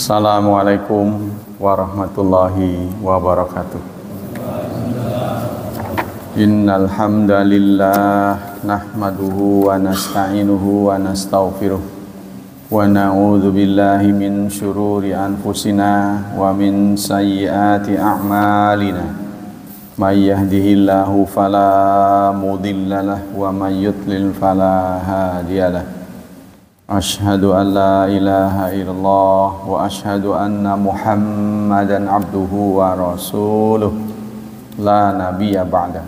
Assalamualaikum warahmatullahi wabarakatuh. Innal hamdalillah nahmaduhu wa nasta'inuhu wa nastaghfiruh wa na'udzu billahi min syururi anfusina wa min sayyiati a'malina. May yahdihillahu fala mudhillalah wa may yudlil fala hadiyalah. Ashhadu an la ilaha illallah wa ashhadu anna Muhammadan abduhu wa rasuluh la nabiyya ba'da.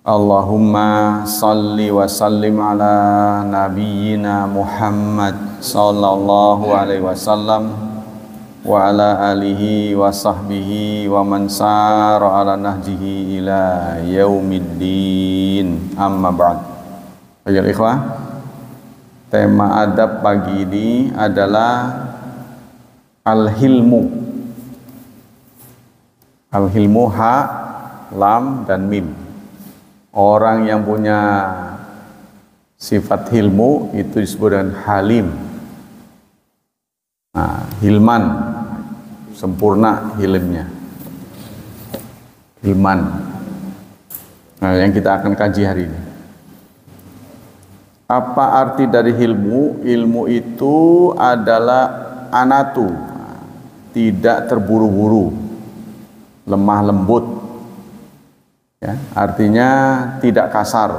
Allahumma salli wa sallim ala nabiyyina Muhammad sallallahu alaihi wasallam wa ala alihi wa sahbihi wa man sara ala nahjihi ila yaumiddin. Amma ba'd. Ayyuhal ikhwah, tema adab pagi ini adalah al-hilmu. Al-hilmu, ha, lam, dan mim. Orang yang punya sifat hilmu itu disebut dengan halim. Nah, hilman, sempurna hilimnya. Hilman. Nah, yang kita akan kaji hari ini. Apa arti dari ilmu? Ilmu itu adalah anatu, tidak terburu-buru, lemah lembut, ya, artinya tidak kasar.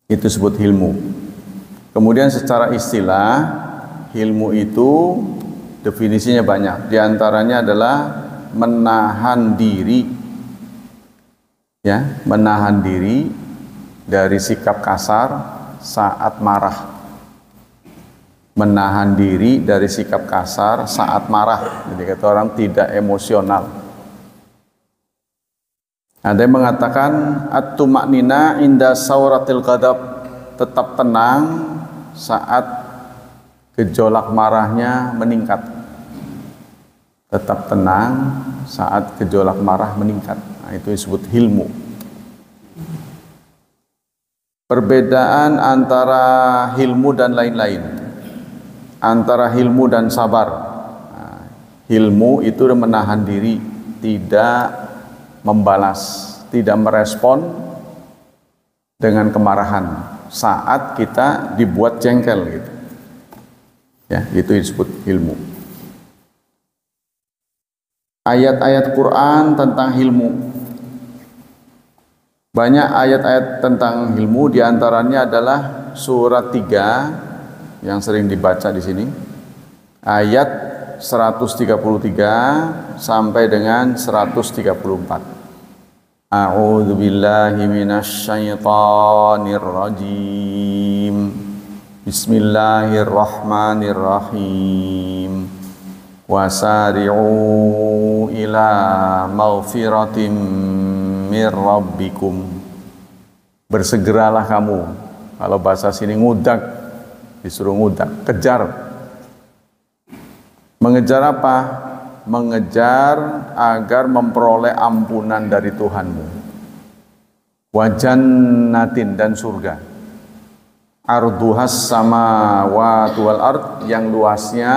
Itu disebut ilmu. Kemudian secara istilah, ilmu itu definisinya banyak. Di antaranya adalah menahan diri, ya, menahan diri dari sikap kasar saat marah. Menahan diri dari sikap kasar saat marah. Jadi kata orang tidak emosional. Ada yang mengatakan at-tuma'nina inda sauratil ghadab, tetap tenang saat gejolak marahnya meningkat. Tetap tenang saat gejolak marah meningkat. Nah, itu disebut hilmu. Perbedaan antara hilmu dan lain-lain, antara hilmu dan sabar. Nah, hilmu itu menahan diri, tidak membalas, tidak merespon dengan kemarahan saat kita dibuat jengkel gitu. Ya, itu disebut ilmu. Ayat-ayat Quran tentang ilmu. Banyak ayat-ayat tentang ilmu, diantaranya adalah surat 3 yang sering dibaca di sini, ayat 133 sampai dengan 134. A'udzu billahi minasy syaithanir rajim. Bismillahirrahmanirrahim. Wasari'u ila maghfiratin mir rabbikum. Bersegeralah kamu. Kalau bahasa sini ngudak, disuruh ngudak, kejar. Mengejar apa? Mengejar agar memperoleh ampunan dari Tuhanmu. Wa jannatin, dan surga. Arduhas samawati wal ard, yang luasnya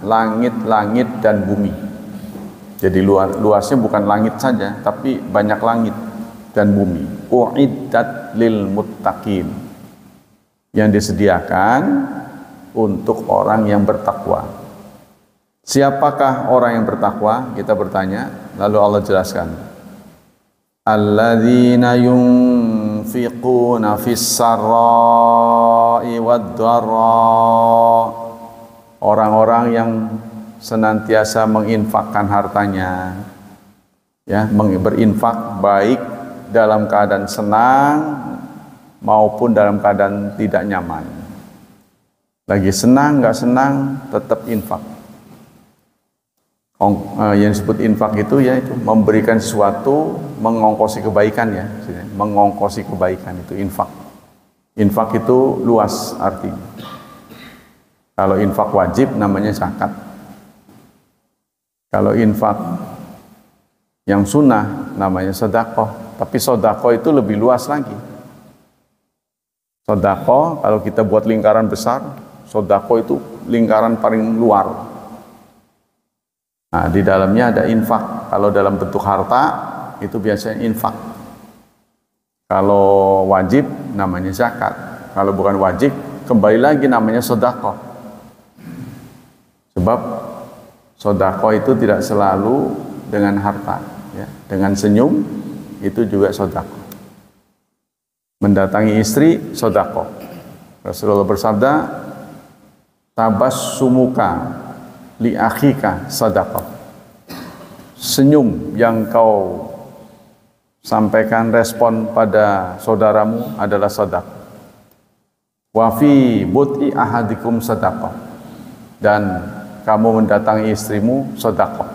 langit-langit dan bumi. Jadi luasnya bukan langit saja, tapi banyak langit dan bumi. Uiddat lil muttaqin, yang disediakan untuk orang yang bertakwa. Siapakah orang yang bertakwa? Kita bertanya, lalu Allah jelaskan. Alladzina yunfiquna fis sarra'i wad dharra. Orang-orang yang senantiasa menginfakkan hartanya, ya, berinfak baik dalam keadaan senang maupun dalam keadaan tidak nyaman. Lagi senang, nggak senang, tetap infak. Yang disebut infak itu, ya, itu memberikan sesuatu, mengongkosi kebaikan, ya, mengongkosi kebaikan itu infak. Infak itu luas artinya. Kalau infak wajib namanya zakat. Kalau infak yang sunnah namanya sedekah. Tapi sedekah itu lebih luas lagi. Sedekah kalau kita buat lingkaran besar, sedekah itu lingkaran paling luar. Nah, di dalamnya ada infak. Kalau dalam bentuk harta itu biasanya infak. Kalau wajib namanya zakat. Kalau bukan wajib kembali lagi namanya sedekah. Sebab sedekah itu tidak selalu dengan harta, ya. Dengan senyum itu juga sedekah. Mendatangi istri sedekah. Rasulullah bersabda, tabassumuka li akhika sedekah. Senyum yang kau sampaikan respon pada saudaramu adalah sedekah. Wa fi but'i ahadikum sedekah. Dan kamu mendatangi istrimu sedekah.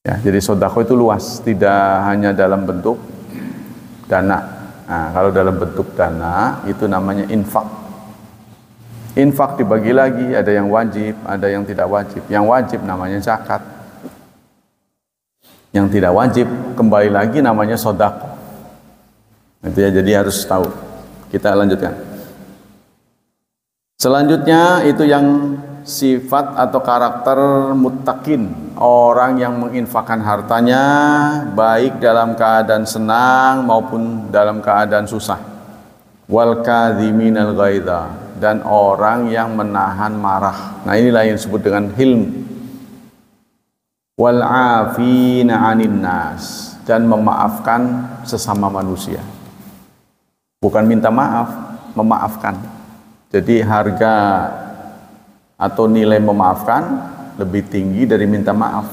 Ya, jadi sedekah itu luas, tidak hanya dalam bentuk dana. Nah, kalau dalam bentuk dana itu namanya infak. Infak dibagi lagi, ada yang wajib, ada yang tidak wajib. Yang wajib namanya zakat. Yang tidak wajib kembali lagi namanya sedekah. Itu ya, jadi harus tahu. Kita lanjutkan. Selanjutnya itu yang sifat atau karakter muttaqin, orang yang menginfakkan hartanya baik dalam keadaan senang maupun dalam keadaan susah. Wal kadhiminal ghaidha, dan orang yang menahan marah. Nah, inilah yang disebut dengan hilm. Wal afina 'anin nas, dan memaafkan sesama manusia. Bukan minta maaf, memaafkan. Jadi harga atau nilai memaafkan lebih tinggi dari minta maaf.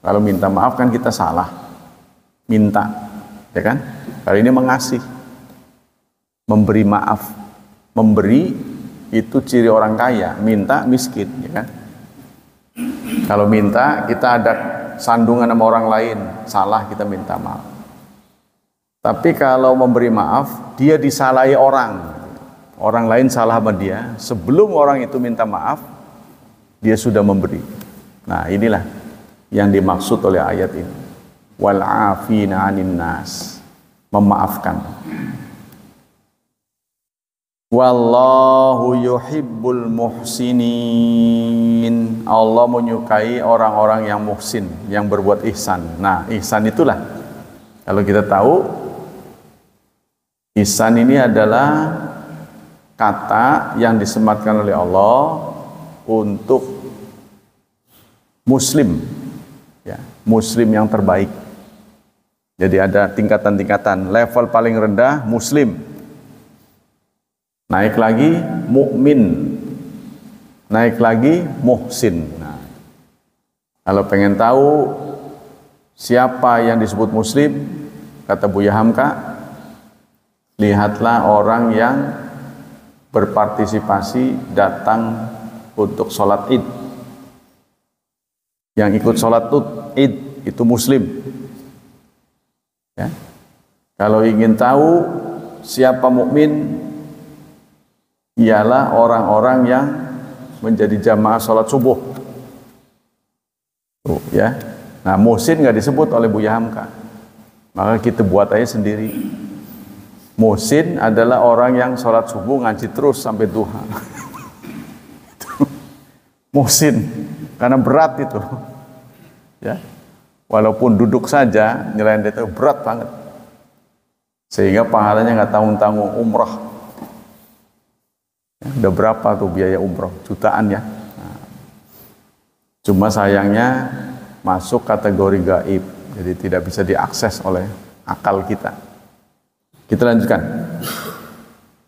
Kalau minta maaf kan kita salah, minta, ya kan? Kalau ini mengasih, memberi maaf. Memberi itu ciri orang kaya, minta miskin, ya kan? Kalau minta kita ada sandungan sama orang lain, salah kita minta maaf. Tapi kalau memberi maaf, dia disalahi orang. Orang lain salah sama dia, sebelum orang itu minta maaf, dia sudah memberi. Nah, inilah yang dimaksud oleh ayat ini. Wal afina 'anin nas, memaafkan. Wallahu yuhibbul muhsinin. Allah menyukai orang-orang yang muhsin, yang berbuat ihsan. Nah, ihsan itulah, kalau kita tahu, ihsan ini adalah kata yang disematkan oleh Allah untuk muslim, ya, muslim yang terbaik. Jadi ada tingkatan-tingkatan. Level paling rendah muslim, naik lagi mukmin, naik lagi muhsin. Nah, kalau pengen tahu siapa yang disebut muslim, kata Buya Hamka, lihatlah orang yang berpartisipasi datang untuk sholat id. Yang ikut sholat id itu muslim, ya. Kalau ingin tahu siapa mukmin, ialah orang-orang yang menjadi jamaah sholat subuh. Tuh, ya. Nah, muhsin nggak disebut oleh Buya Hamka, maka kita buat aja sendiri. Muhsin adalah orang yang sholat subuh ngaji terus sampai duha. Muhsin, karena berat itu, ya. Walaupun duduk saja nyelain itu berat banget, sehingga pahalanya nggak tanggung-tanggung. Umrah, ya, udah berapa tuh biaya umrah? Jutaan, ya. Nah, cuma sayangnya masuk kategori gaib, jadi tidak bisa diakses oleh akal kita. Kita lanjutkan.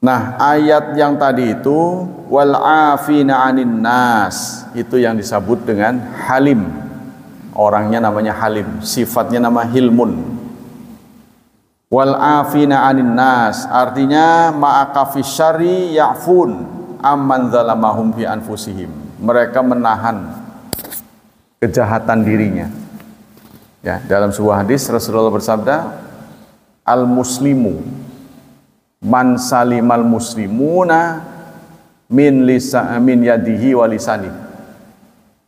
Nah, ayat yang tadi itu wal afina 'anin nas, itu yang disebut dengan halim. Orangnya namanya halim, sifatnya nama hilmun. Wal afina 'anin nas artinya ma'akafis syarri ya'fun amman zalamahum fi anfusihim. Mereka menahan kejahatan dirinya. Ya, dalam sebuah hadis Rasulullah bersabda, al-muslimu man salimal muslimuna min yadihi wa lisani.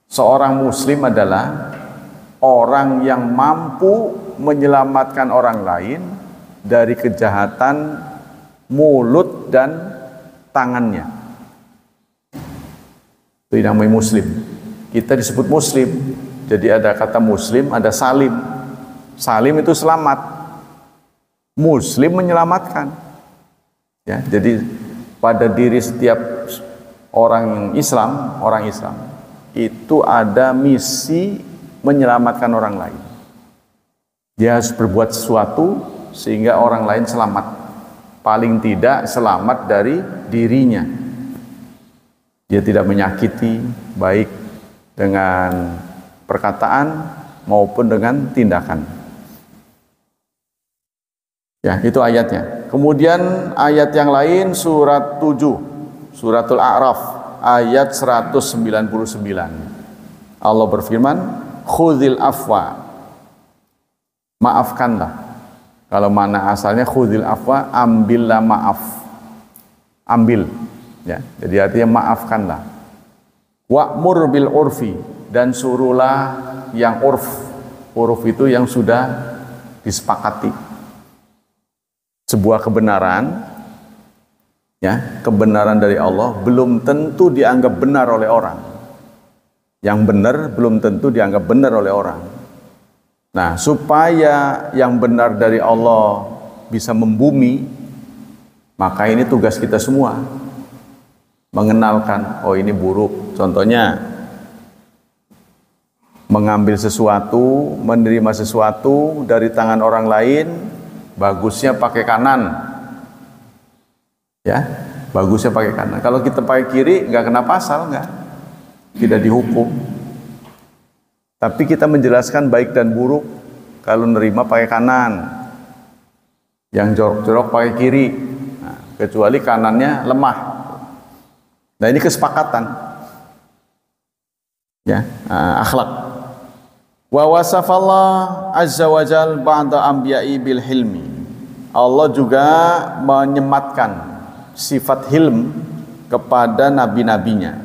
Seorang muslim adalah orang yang mampu menyelamatkan orang lain dari kejahatan mulut dan tangannya. Itu yang namanya muslim. Kita disebut muslim. Jadi ada kata muslim, ada salim. Salim itu selamat. Muslim menyelamatkan. Ya, jadi pada diri setiap orang Islam itu ada misi menyelamatkan orang lain. Dia harus berbuat sesuatu sehingga orang lain selamat. Paling tidak selamat dari dirinya. Dia tidak menyakiti, baik dengan perkataan maupun dengan tindakan. Ya, itu ayatnya. Kemudian ayat yang lain surat 7, suratul A'raf, ayat 199. Allah berfirman, "Khudzil afwa." Maafkanlah. Kalau mana asalnya khudzil afwa, ambillah maaf. Ambil. Ya, jadi artinya maafkanlah. Wa'mur bil urfi, dan suruhlah yang urf. Urf itu yang sudah disepakati. Sebuah kebenaran, ya, kebenaran dari Allah belum tentu dianggap benar oleh orang. Yang benar belum tentu dianggap benar oleh orang. Nah, supaya yang benar dari Allah bisa membumi, maka ini tugas kita semua. Mengenalkan, oh ini buruk. Contohnya, mengambil sesuatu, menerima sesuatu dari tangan orang lain, bagusnya pakai kanan. Ya, bagusnya pakai kanan. Kalau kita pakai kiri, nggak kena pasal, nggak. Tidak dihukum. Tapi kita menjelaskan baik dan buruk. Kalau nerima pakai kanan, yang jorok-jorok pakai kiri. Nah, kecuali kanannya lemah. Nah, ini kesepakatan. Ya, akhlak. Wa wasafallah azza wa jal ba'da anbiya'i bil hilmi. Allah juga menyematkan sifat hilm kepada nabi-nabinya.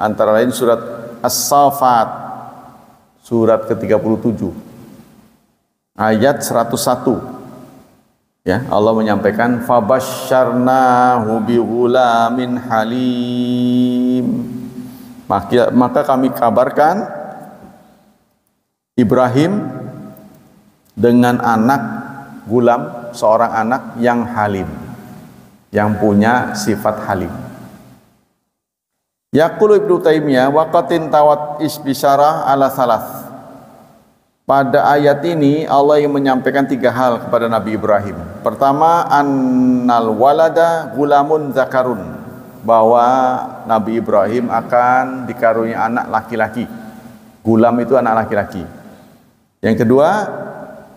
Antara lain surat As-Saffat, surat ke-37, ayat 101. Ya, Allah menyampaikan fabasyarnahu bighulamin halim. Maka kami kabarkan Ibrahim dengan anak gulam, seorang anak yang halim, yang punya sifat halim. Yaqulu Ibnu Taimiyah waqatin tawat isbisyarah ala salas. Pada ayat ini Allah yang menyampaikan 3 hal kepada Nabi Ibrahim. Pertama, annal walada gulamun zakarun, bahwa Nabi Ibrahim akan dikaruniai anak laki-laki. Gulam itu anak laki-laki. Yang kedua,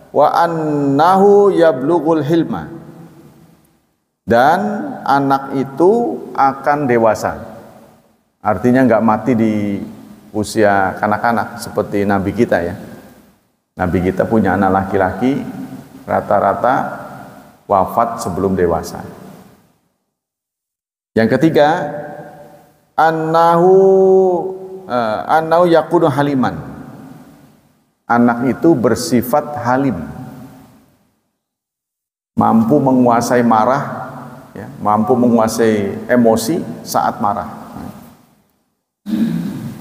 wa annahu yablughul hilma, dan anak itu akan dewasa. Artinya nggak mati di usia kanak-kanak seperti Nabi kita ya. Nabi kita punya anak laki-laki rata-rata wafat sebelum dewasa. Yang ketiga, annahu yakunu haliman. Anak itu bersifat halim, mampu menguasai marah, ya, mampu menguasai emosi saat marah.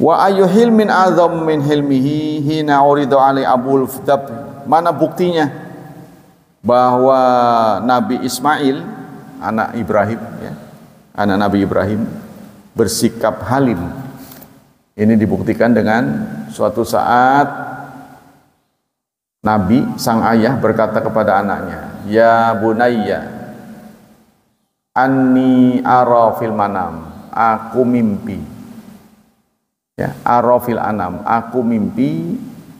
Wa ayu hilmin azam min hilmihi hina uridu ali abul fidab. Mana buktinya bahwa Nabi Ismail, anak Ibrahim ya, anak Nabi Ibrahim bersikap halim. Ini dibuktikan dengan suatu saat Nabi sang ayah berkata kepada anaknya, "Ya bunayya, anni ara fil manam." Aku mimpi. Ya, arafil anam, aku mimpi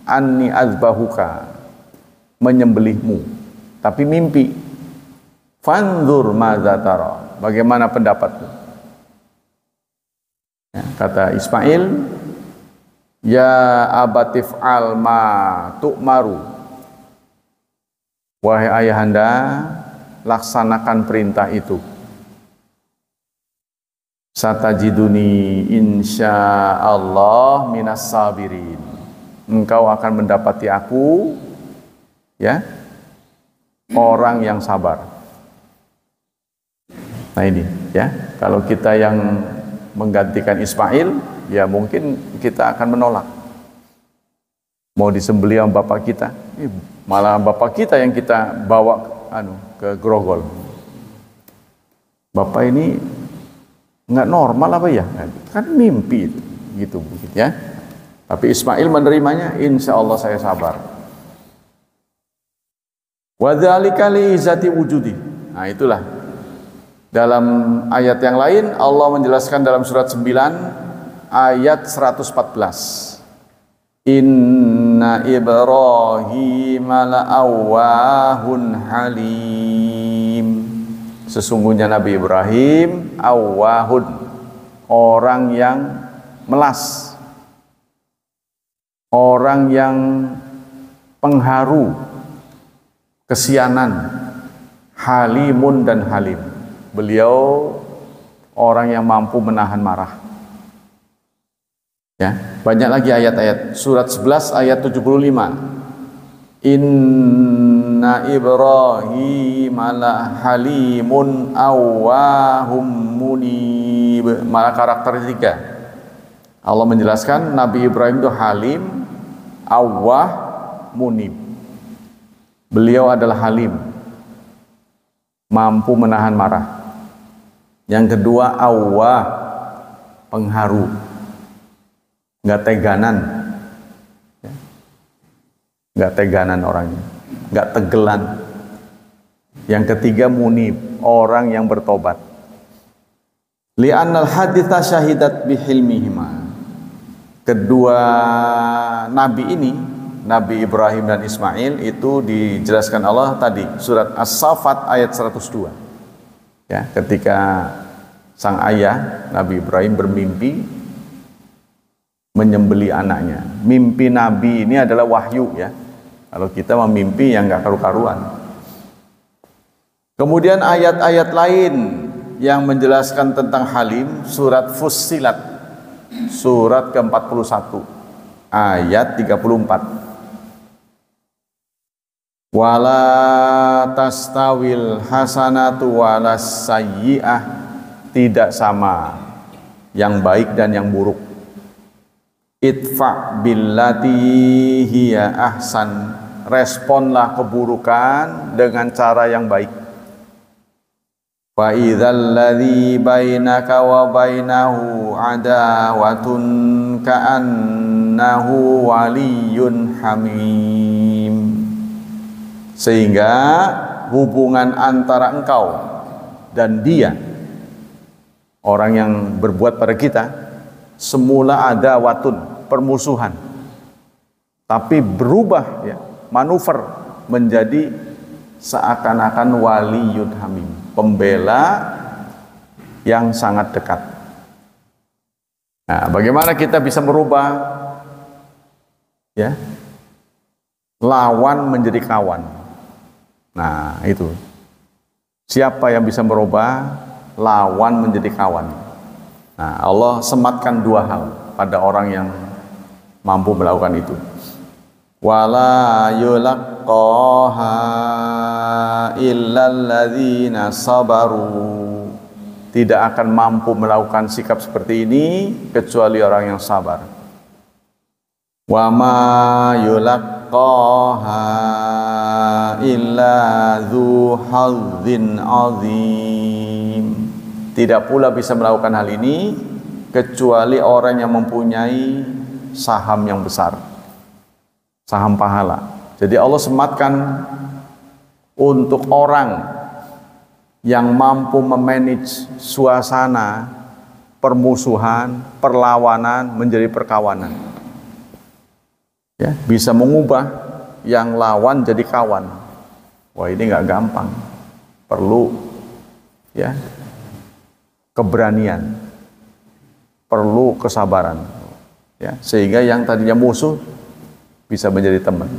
anni azbahuka, menyembelihmu, tapi mimpi. Fanzur madza tara, bagaimana pendapatmu? Ya, kata Ismail, ya abatif al ma tu'maru, wahai ayahanda, laksanakan perintah itu. Satajiduni insyaallah minas sabirin. Engkau akan mendapati aku ya, orang yang sabar. Nah ini ya, kalau kita yang menggantikan Ismail, ya mungkin kita akan menolak. Mau disembelih sama bapak kita, malah bapak kita yang kita bawa ke Grogol. Bapak ini nggak normal apa ya? Kan mimpi gitu ya. Tapi Ismail menerimanya, insya Allah saya sabar. Wa dzalika li izzati wujudi. Nah, itulah. Dalam ayat yang lain Allah menjelaskan dalam surat 9 ayat 114. Inna Ibrahim la'awwahun halim. Sesungguhnya Nabi Ibrahim awwahun, orang yang melas, orang yang pengharu, kesianan, halimun dan halim. Beliau orang yang mampu menahan marah. Ya, banyak lagi ayat-ayat. Surat 11 ayat 75. Inna Ibrahim la halimun awwahum munib. Malah karakter ketiga. Allah menjelaskan Nabi Ibrahim itu halim, awwah, munib. Beliau adalah halim, mampu menahan marah. Yang kedua awwah, pengharu, nggak teganan, nggak teganan orangnya, nggak tegelan. Yang ketiga munib, orang yang bertobat. Li'annal haditha syahidat bihilmihima. Kedua nabi ini, Nabi Ibrahim dan Ismail, itu dijelaskan Allah tadi surat As-Saffat ayat 102. Ya, ketika sang ayah Nabi Ibrahim bermimpi menyembeli anaknya. Mimpi Nabi ini adalah wahyu ya. Kalau kita memimpi yang nggak karu-karuan. Kemudian ayat-ayat lain yang menjelaskan tentang halim, surat Fussilat, surat ke-41 ayat 34. Wala tastawil hasanatu walas sayyi'ah, tidak sama yang baik dan yang buruk. Idfa billati hiya ahsan, responlah keburukan dengan cara yang baik. Fa idzal ladzi bainaka wa bainahu adawatun ka'annahu waliyyun hamim. Sehingga hubungan antara engkau dan dia, orang yang berbuat pada kita, semula ada watun, permusuhan, tapi berubah ya, manuver menjadi seakan-akan waliyun hamim, pembela yang sangat dekat. Nah, bagaimana kita bisa merubah ya, lawan menjadi kawan? Nah, itu. Siapa yang bisa merubah lawan menjadi kawan? Nah, Allah sematkan dua hal pada orang yang mampu melakukan itu. Wala yulaqqaha illal ladzina sabaru. Tidak akan mampu melakukan sikap seperti ini kecuali orang yang sabar. Wa ma yulaqqaha illa dzu hazzin azim. Tidak pula bisa melakukan hal ini kecuali orang yang mempunyai saham yang besar, saham pahala. Jadi Allah sematkan untuk orang yang mampu memanage suasana permusuhan, perlawanan menjadi perkawanan. Ya, bisa mengubah yang lawan jadi kawan. Wah, ini nggak gampang. Perlu ya keberanian, perlu kesabaran. Ya, sehingga yang tadinya musuh bisa menjadi teman.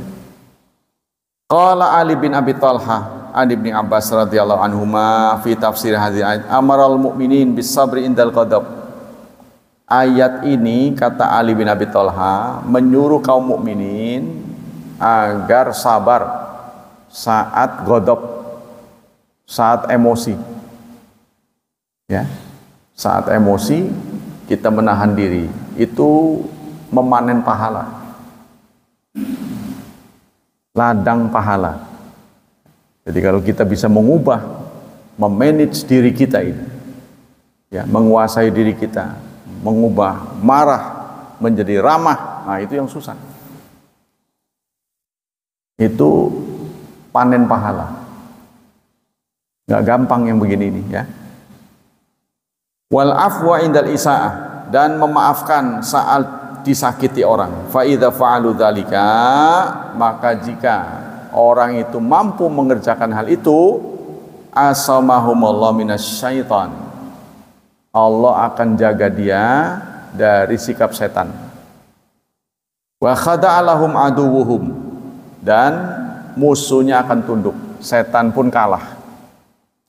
Qala Ali bin Abi Thalhah an Ibnu Abbas radhiyallahu anhuma fi tafsir hadhihi ayat, amaral mu'minin bis sabri indal ghadab. Ayat ini, kata Ali bin Abi Thalhah, menyuruh kaum mukminin agar sabar saat ghadab, saat emosi. Ya. Saat emosi kita menahan diri. itu memanen pahala, ladang pahala. Jadi kalau kita bisa mengubah, memanage diri kita ini, ya, menguasai diri kita, mengubah marah menjadi ramah, nah itu yang susah. Itu panen pahala. Nggak gampang yang begini ini, ya. Wal afwa indal isaah, dan memaafkan saat disakiti orang. Fa idza fa'alu dzalika, maka jika orang itu mampu mengerjakan hal itu, asamahumullah minasyaitan, Allah akan jaga dia dari sikap setan. Wa khada'alahum aduwuhum, dan musuhnya akan tunduk. Setan pun kalah.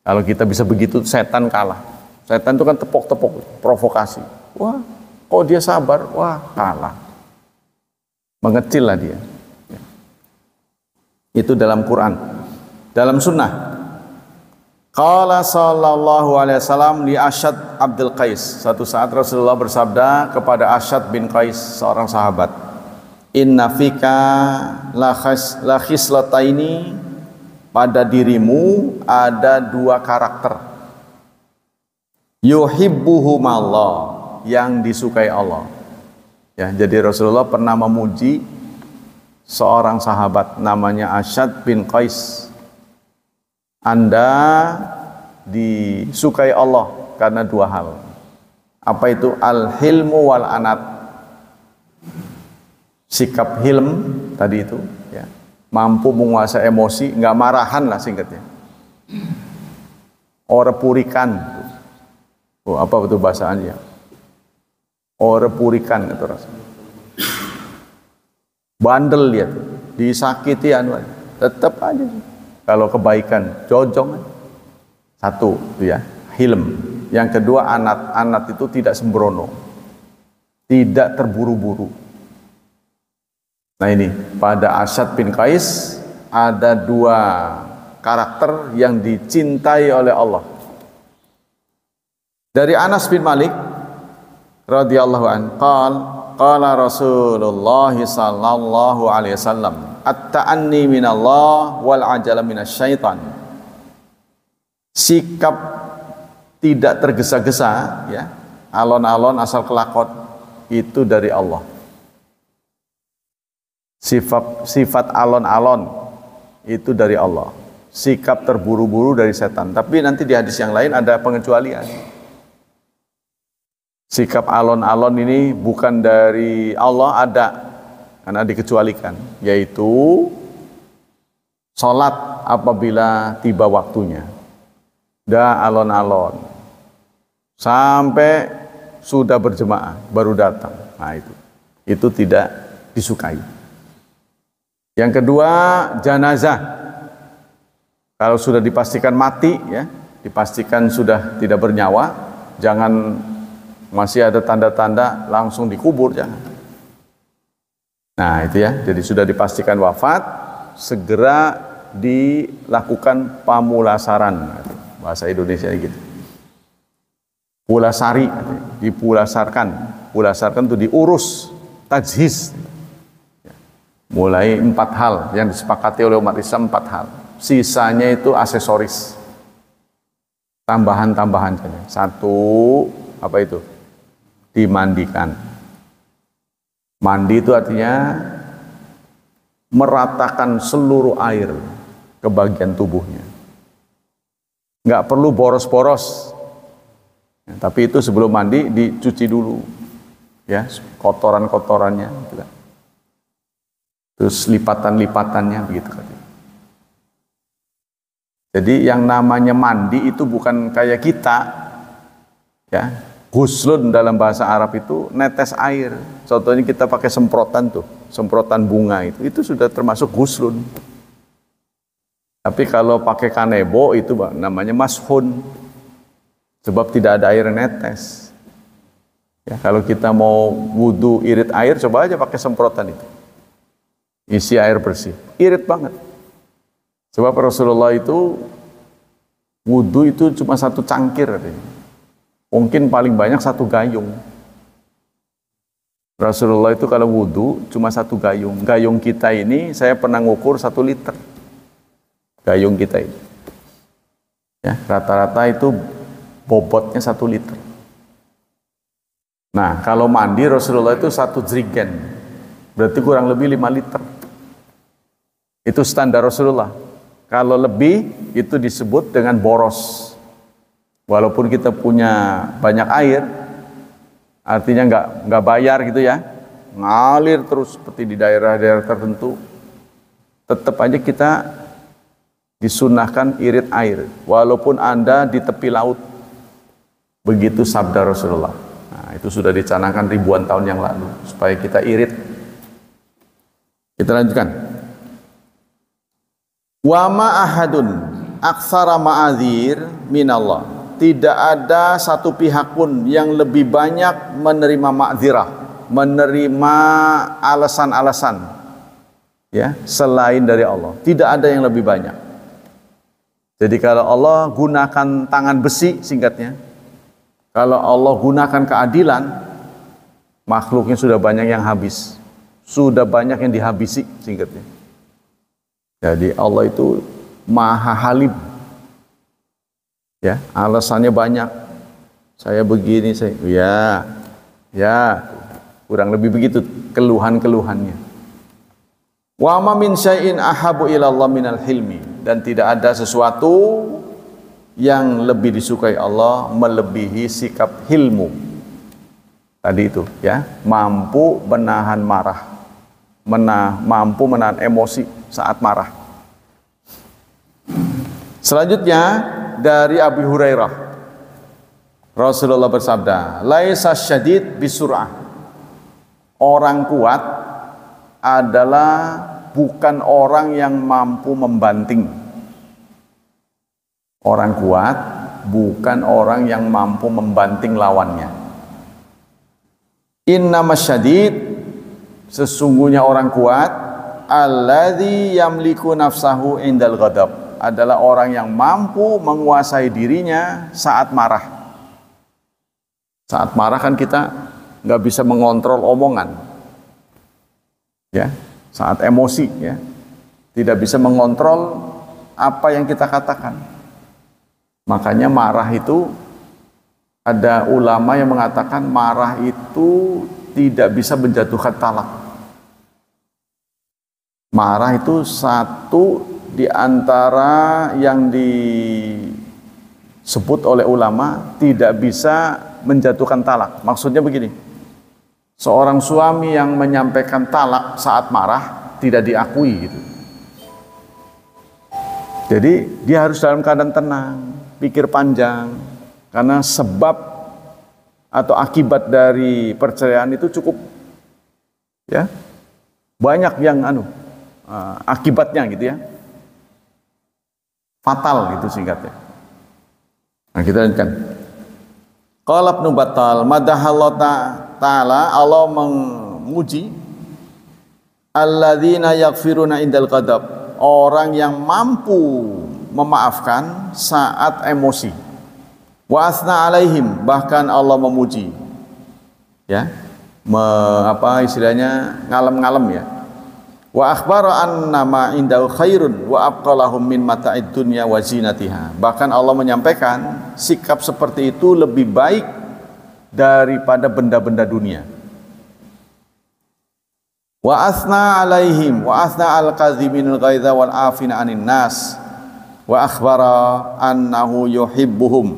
Kalau kita bisa begitu, setan kalah. Setan itu kan tepok-tepok, provokasi. Wah, kok dia sabar? Wah, kalah. Mengecil lah dia. Itu dalam Quran. Dalam sunnah, qala sallallahu alaihi wasallam li Asyad Abdul Qais. Satu saat Rasulullah bersabda kepada Asyad bin Qais, seorang sahabat, inna fika la khislataini, pada dirimu ada dua karakter, yuhibbuhumallah, yang disukai Allah. Ya, jadi Rasulullah pernah memuji seorang sahabat namanya Asyad bin Qais. Anda disukai Allah karena dua hal. Apa itu? Al-hilmu wal anat. Sikap hilm tadi itu, ya, mampu menguasai emosi, nggak marahan lah singkatnya. Ora purikan. Oh, apa betul bahasannya? Ora purikan itu rasanya. Bandel dia tuh, disakiti anu, tetap aja. Kalau kebaikan, jojong. Satu, itu ya, hilm. Yang kedua, anat. Anat itu tidak sembrono, tidak terburu-buru. Nah ini, pada Asyad bin Qais ada dua karakter yang dicintai oleh Allah. Dari Anas bin Malik radhiyallahu anhu, qala Rasulullah sallallahu alaihi wasallam, at-ta'anni minallah wal ajala minasyaitan. Sikap tidak tergesa-gesa, ya, alon-alon asal kelakon, itu dari Allah. Sifat alon-alon itu dari Allah. Sikap terburu-buru dari setan. Tapi nanti di hadis yang lain ada pengecualian. Sikap alon-alon ini bukan dari Allah, ada, karena dikecualikan, yaitu sholat apabila tiba waktunya. Dah alon-alon sampai sudah berjemaah baru datang. Nah itu tidak disukai. Yang kedua, janazah. Kalau sudah dipastikan mati, ya, dipastikan sudah tidak bernyawa, jangan masih ada tanda-tanda langsung dikubur, jangan. Nah itu ya, jadi sudah dipastikan wafat, segera dilakukan pamulasaran, bahasa Indonesia gitu. Pulasari, dipulasarkan. Pulasarkan itu diurus, tajhiz. Mulai 4 hal yang disepakati oleh umat Islam, 4 hal. Sisanya itu aksesoris, tambahan-tambahan saja. 1, apa itu? Dimandikan. Mandi itu artinya meratakan seluruh air ke bagian tubuhnya. Nggak perlu boros-boros. Ya, tapi itu sebelum mandi dicuci dulu, ya, kotoran-kotorannya, gitu kan. Terus lipatan-lipatannya begitu kan. Jadi yang namanya mandi itu bukan kayak kita, ya. Guslun dalam bahasa Arab itu netes air. Contohnya kita pakai semprotan tuh, semprotan bunga itu sudah termasuk guslun. Tapi kalau pakai kanebo itu namanya mashun, sebab tidak ada air netes. Ya, kalau kita mau wudu irit air, coba aja pakai semprotan itu, isi air bersih, irit banget. Sebab Rasulullah itu wudu itu cuma 1 cangkir, mungkin paling banyak 1 gayung. Rasulullah itu kalau wudhu cuma satu gayung. Gayung kita ini saya pernah ngukur 1 liter. Gayung kita ini. Ya, rata-rata itu bobotnya 1 liter. Nah, kalau mandi Rasulullah itu 1 jerigen. Berarti kurang lebih 5 liter. Itu standar Rasulullah. Kalau lebih itu disebut dengan boros. Walaupun kita punya banyak air, artinya nggak bayar gitu ya, ngalir terus seperti di daerah-daerah tertentu, tetap aja kita disunahkan irit air walaupun Anda di tepi laut. Begitu sabda Rasulullah. Nah, itu sudah dicanangkan ribuan tahun yang lalu supaya kita irit. Kita lanjutkan. Wa ma ahadun aktsara ma'adzir minallah. Tidak ada satu pihak pun yang lebih banyak menerima ma'dzirah, menerima alasan-alasan ya selain dari Allah. Tidak ada yang lebih banyak. Jadi kalau Allah gunakan tangan besi, singkatnya, kalau Allah gunakan keadilan, makhluknya sudah banyak yang habis, sudah banyak yang dihabisi, singkatnya. Jadi Allah itu Maha Halim. Ya, alasannya banyak. Saya begini, ya, kurang lebih begitu keluhan-keluhannya. Wa ma min syai'in ahabu ila Allah minal hilmi, dan tidak ada sesuatu yang lebih disukai Allah melebihi sikap hilmu. Tadi itu, ya, mampu menahan marah, mampu menahan emosi saat marah. Selanjutnya dari Abu Hurairah, Rasulullah bersabda, laisa syadid bisur'ah. Orang kuat adalah bukan orang yang mampu membanting. Orang kuat bukan orang yang mampu membanting lawannya. Innamas syadid, sesungguhnya orang kuat, alladzi yamliku nafsahu indal ghadab, adalah orang yang mampu menguasai dirinya saat marah. Saat marah kan kita nggak bisa mengontrol omongan, ya. Saat emosi, ya, tidak bisa mengontrol apa yang kita katakan. Makanya marah itu, ada ulama yang mengatakan marah itu tidak bisa menjatuhkan talak. Marah itu satu di antara yang disebut oleh ulama tidak bisa menjatuhkan talak. Maksudnya begini, seorang suami yang menyampaikan talak saat marah tidak diakui gitu. Jadi dia harus dalam keadaan tenang, pikir panjang, karena sebab atau akibat dari perceraian itu cukup, ya, banyak yang akibatnya gitu ya, fatal gitu singkatnya. Nah, kita lanjutkan. Qala Ibnu Battal, madahallahu ta'ala, Allah memuji alladzina yaghfiruna indal ghadab, orang yang mampu memaafkan saat emosi. Wa asna alaihim, bahkan Allah memuji, ya, istilahnya ngalem-ngalem ya. Wa akhbara anna ma indahu khairun wa abqalahum min mata'id dunya wa zinatiha. Bahkan Allah menyampaikan sikap seperti itu lebih baik daripada benda-benda dunia. Wa asna alaihim wa asna al-kadhiminul ghaidha wal afina anin nas wa akhbara annahu yuhibbuhum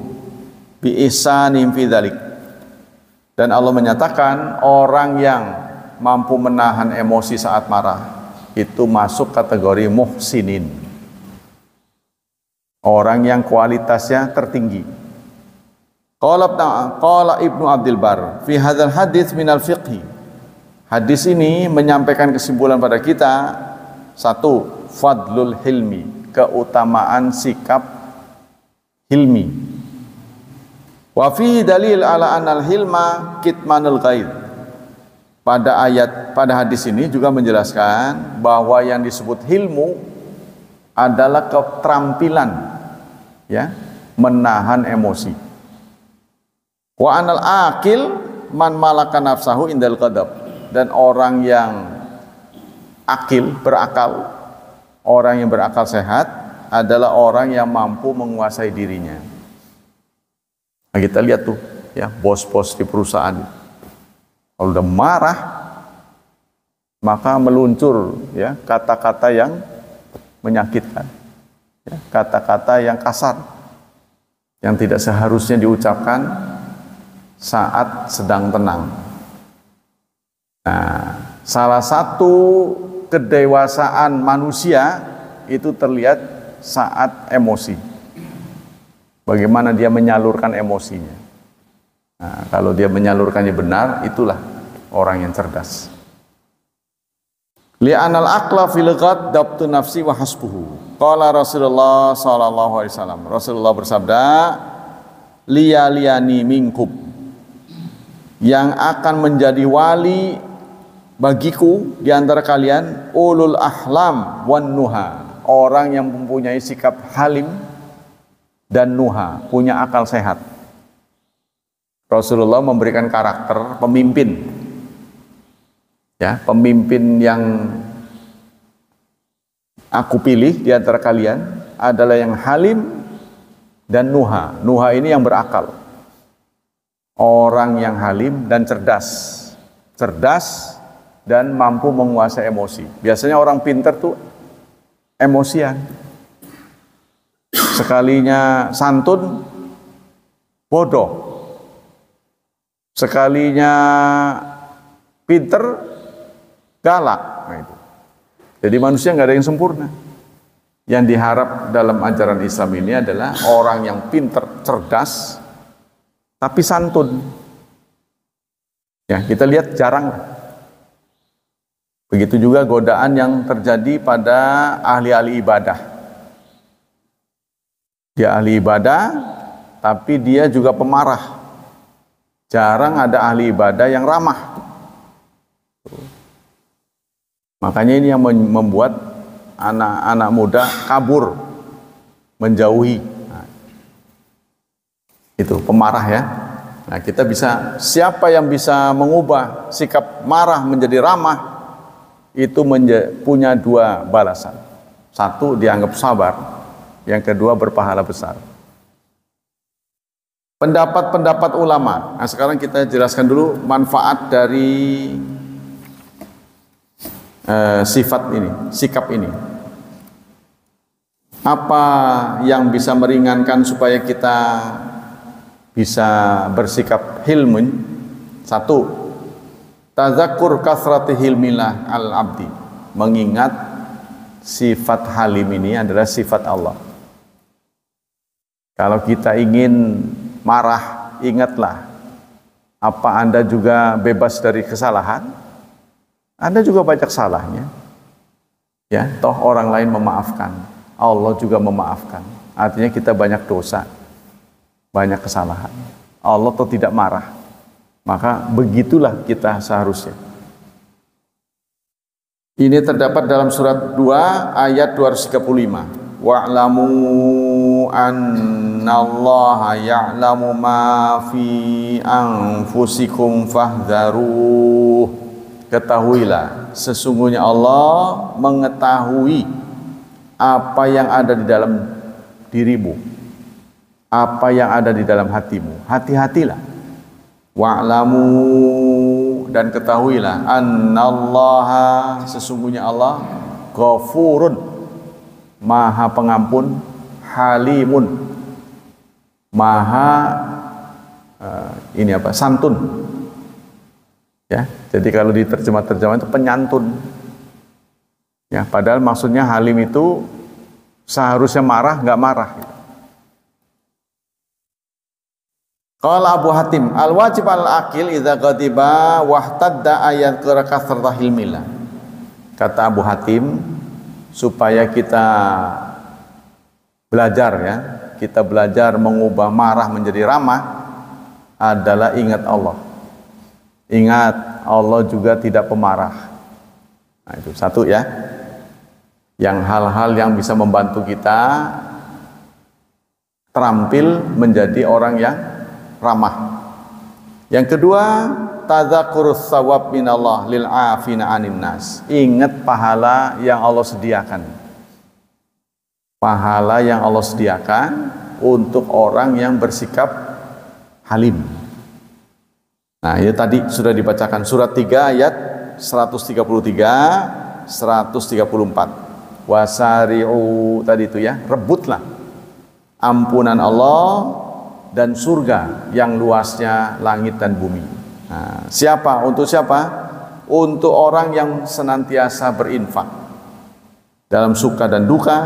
bi ihsanihim fi dzalik. Dan Allah menyatakan orang yang mampu menahan emosi saat marah itu masuk kategori muhsinin, orang yang kualitasnya tertinggi. Qala Ibnu Abdul Bar fi hadzal hadits minal fiqhi. Hadis ini menyampaikan kesimpulan pada kita, satu, fadlul hilmi, keutamaan sikap hilmi. Wa fi dalil ala anal hilma kitmanul ghaib. Pada hadis ini juga menjelaskan bahwa yang disebut hilmu adalah keterampilan, ya, menahan emosi. Wa anal akil man malaka nafsahu indal ghadab. dan orang yang berakal, orang yang berakal sehat adalah orang yang mampu menguasai dirinya. Nah, kita lihat tuh ya, bos-bos di perusahaan kalau udah marah maka meluncur ya kata-kata yang menyakitkan, ya, kata-kata yang kasar yang tidak seharusnya diucapkan saat sedang tenang. Nah, salah satu kedewasaan manusia itu terlihat saat emosi. Bagaimana dia menyalurkan emosinya. Nah, kalau dia menyalurkannya benar, itulah orang yang cerdas. Li'anal aqla fil ghad dabtu nafsi wa hasbuhu. Qala Rasulullah sallallahu alaihi wasallam. Rasulullah bersabda, liyani minkum, yang akan menjadi wali bagiku di antara kalian ulul ahlam wan nuha, orang yang mempunyai sikap halim dan nuha, punya akal sehat. Rasulullah memberikan karakter pemimpin, ya, pemimpin yang aku pilih di antara kalian adalah yang halim dan nuha. Nuha ini yang berakal, orang yang halim dan cerdas dan mampu menguasai emosi. Biasanya orang pintar tuh emosian. Sekalinya santun, bodoh. Sekalinya pinter, galak. Nah, itu. Jadi manusia nggak ada yang sempurna. Yang diharap dalam ajaran Islam ini adalah orang yang pinter, cerdas, tapi santun. Ya, kita lihat jarang. Begitu juga godaan yang terjadi pada ahli-ahli ibadah. Dia ahli ibadah, tapi dia juga pemarah. Jarang ada ahli ibadah yang ramah. Makanya ini yang membuat anak-anak muda kabur, menjauhi. Nah, itu pemarah ya. Nah, kita bisa, siapa yang bisa mengubah sikap marah menjadi ramah, itu punya dua balasan. Satu, dianggap sabar. Yang kedua, berpahala besar. Pendapat-pendapat ulama. Nah, sekarang kita jelaskan dulu manfaat dari sifat ini, sikap ini. Apa yang bisa meringankan supaya kita bisa bersikap hilmun? Satu, tazakkur kasrati hilmillah al-abdi, mengingat sifat halim ini adalah sifat Allah. Kalau kita ingin marah, ingatlah, apa Anda juga bebas dari kesalahan? Anda juga banyak salahnya. Ya, toh orang lain memaafkan, Allah juga memaafkan. Artinya kita banyak dosa, banyak kesalahan. Allah toh tidak marah. Maka begitulah kita seharusnya. Ini terdapat dalam surat 2 ayat 235. Wa'lamu annallaha ya'lamu ma fi anfusikum fahdharuh. Ketahuilah, sesungguhnya Allah mengetahui apa yang ada di dalam dirimu, apa yang ada di dalam hatimu. Hati-hatilah. Wa'lamu, dan ketahuilah, annallaha, sesungguhnya Allah ghafurun, maha pengampun, halimun, maha santun. Ya, jadi kalau diterjemah-terjemah itu penyantun. Ya, padahal maksudnya halim itu seharusnya marah, nggak marah. Qala Abu Hatim, al-wajib al-aqil idza ghadiba wahtadda ayat kasrata hilmillah. Kata Abu Hatim, supaya kita belajar ya, kita belajar mengubah marah menjadi ramah adalah ingat Allah. Ingat Allah juga tidak pemarah. Nah, itu satu ya. Yang hal-hal yang bisa membantu kita terampil menjadi orang yang ramah. Yang kedua, tadzakurus shawab minallah lil afina anin nas. Ingat pahala yang Allah sediakan. Pahala yang Allah sediakan untuk orang yang bersikap halim. Nah, ini tadi sudah dibacakan surat 3 ayat 133, 134. Wasari'u tadi itu ya, rebutlah ampunan Allah dan surga yang luasnya langit dan bumi. Nah, siapa? Untuk siapa? Untuk orang yang senantiasa berinfak dalam suka dan duka,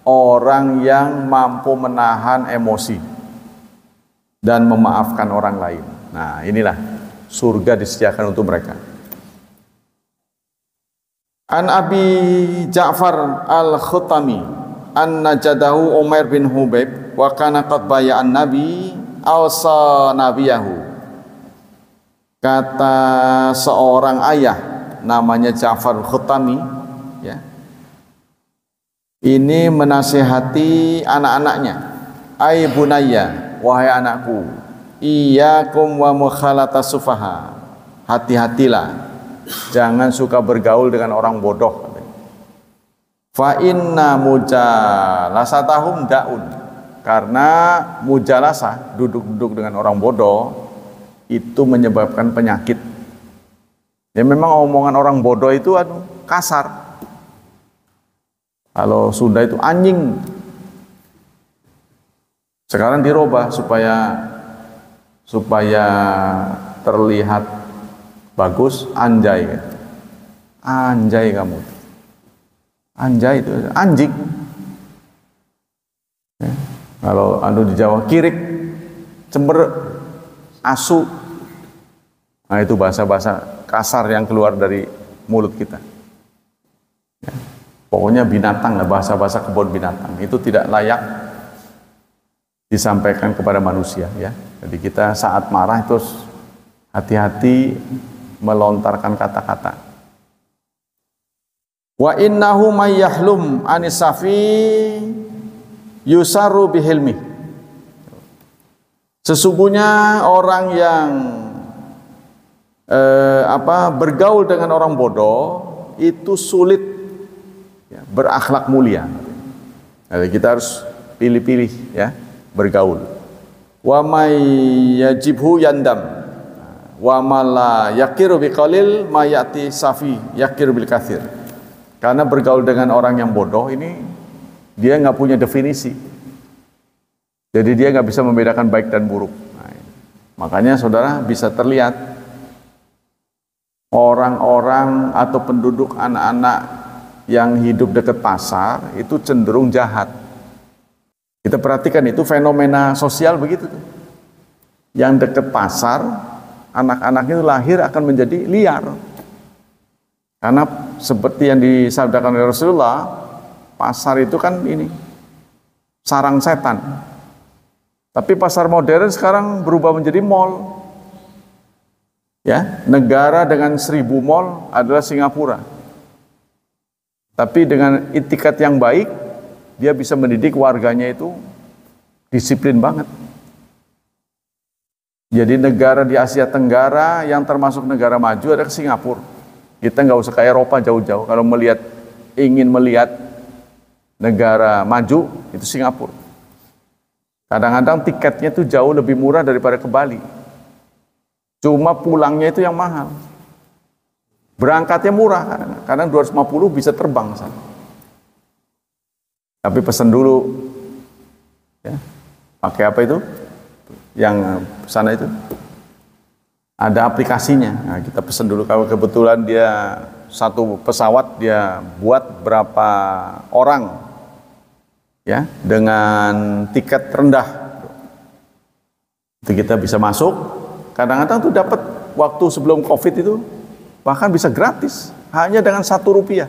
orang yang mampu menahan emosi dan memaafkan orang lain. Nah, inilah surga disediakan untuk mereka. An Abi Ja'far Al-Khutami anna jadahu Umair bin Hubaib wa kana qad baya'an nabi awsa nabiyahu. Kata seorang ayah namanya Ja'far Al-Khutami ya. Ini menasihati anak-anaknya. Ai bunayya, wahai anakku, iyyakum wa mukhalatas sufaha. Hati-hatilah, jangan suka bergaul dengan orang bodoh. Fa inna mujalasatahum daun. Karena mujalasah, duduk-duduk dengan orang bodoh, itu menyebabkan penyakit. Ya memang omongan orang bodoh itu kasar. Kalau Sunda itu anjing. Sekarang dirubah supaya terlihat bagus, anjay. Anjay kamu. Anjay itu anjing. Ya. Kalau di Jawa kirik, cember, asu. Nah itu bahasa-bahasa kasar yang keluar dari mulut kita. Ya. Pokoknya binatang lah, bahasa-bahasa kebun binatang. Itu tidak layak disampaikan kepada manusia ya. Jadi kita saat marah itu hati-hati melontarkan kata-kata. Wa innahu may yahlum anisafi yusaru bihilmi. Sesungguhnya orang yang bergaul dengan orang bodoh itu sulit ya, berakhlak mulia. Jadi kita harus pilih-pilih ya bergaul. Wa may yajibhu yandam wa mala yakiru biqalil mayati safi yakiru bil katsir. Karena bergaul dengan orang yang bodoh ini dia nggak punya definisi. Jadi dia nggak bisa membedakan baik dan buruk. Nah, makanya saudara bisa terlihat orang-orang atau penduduk anak-anak yang hidup dekat pasar itu cenderung jahat. Kita perhatikan itu fenomena sosial begitu tuh. Yang dekat pasar, anak-anak itu lahir akan menjadi liar. Karena seperti yang disabdakan oleh Rasulullah, pasar itu kan ini sarang setan. Tapi pasar modern sekarang berubah menjadi mall. Ya, negara dengan 1000 mall adalah Singapura. Tapi dengan itikat yang baik, dia bisa mendidik warganya itu disiplin banget. Jadi negara di Asia Tenggara yang termasuk negara maju ada Singapura. Kita nggak usah ke Eropa jauh-jauh. Kalau ingin melihat negara maju itu Singapura. Kadang-kadang tiketnya itu jauh lebih murah daripada ke Bali. Cuma pulangnya itu yang mahal. Berangkatnya murah, kadang 250 bisa terbang sana. Tapi pesan dulu, ya, pakai apa itu? Yang sana itu ada aplikasinya. Nah, kita pesan dulu kalau kebetulan dia satu pesawat dia buat berapa orang, ya, dengan tiket rendah. Itu kita bisa masuk. Kadang-kadang tuh dapat waktu sebelum COVID itu bahkan bisa gratis hanya dengan Rp1.